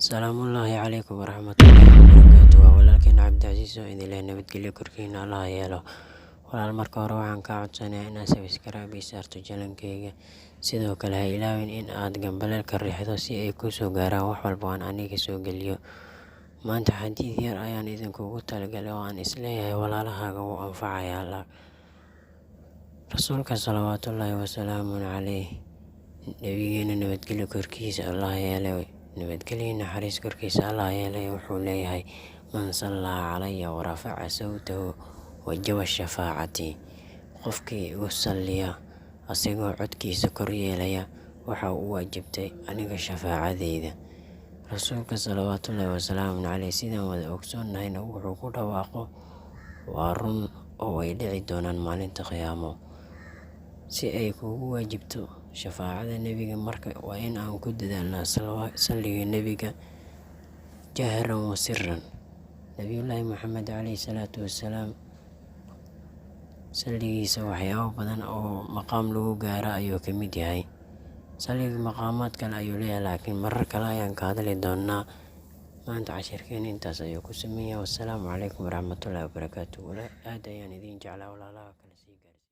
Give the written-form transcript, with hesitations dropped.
Salaamullaahi calaykum waraxmatullaahi wabarakaatuh. Waa walaalkeen Cabdicasiis oo idin leh nabadgelyo korkiina Allah ha yeelo. Walaal, marka hore waxaan kaa codsanayaa inaad subscribe ii saarto channelkayga, sidoo kale ha ilaawin in aad gambaleelka riixdo si ay kuu soo gaaraan wax walba oo aan aniga soo geliyo. Maanta xadiid yar ayaan idinkugu talagalay oo aan isleeyahay walaalahaaga wuu anfacayaa. Rasuulka salawaatullaahi wasalaamu calayh, nabigeena nabadgelyo korkiisa Allah ha yeelo, nabadgelyo naxariis korkiisa Allah ha yeelo, wuxuu leeyahay: man sallaa calaya warafaca sawtahu wajaba shafaacati. Qofkii igu salliya asagoo codkiisa kor yeelaya waxa uu waajibtay aniga shafaacadeyda. Rasuulka salawaatullaahi wasalaamu calayh, sidaan wada ogsoonnahayna, wuxuu ku dhawaaqo waa run oo way dhici doonaan maalinta qiyaamo. Si ay kugu waajibto shafaacada nebiga, marka waa in aan ku dadaalnaa salliga nebiga jahran wa sirran. Nabiyullaahi Maxamed calayhi salaatu wasalaam salligiisa waxyaabo badan oo maqaam lagu gaaro ayuu ka mid yahay. Salliga maqaamaad kale ayuu leeyahay, laakiin marar kale ayaan ka hadli doonaa. Maanta cashirkeena intaas ayuu ku sameeyaa. Wassalaamu calaykum waraxmatullaahi wabarakaatuh. Aad ayaan idin jeclaa walaalaha kala sii gaara.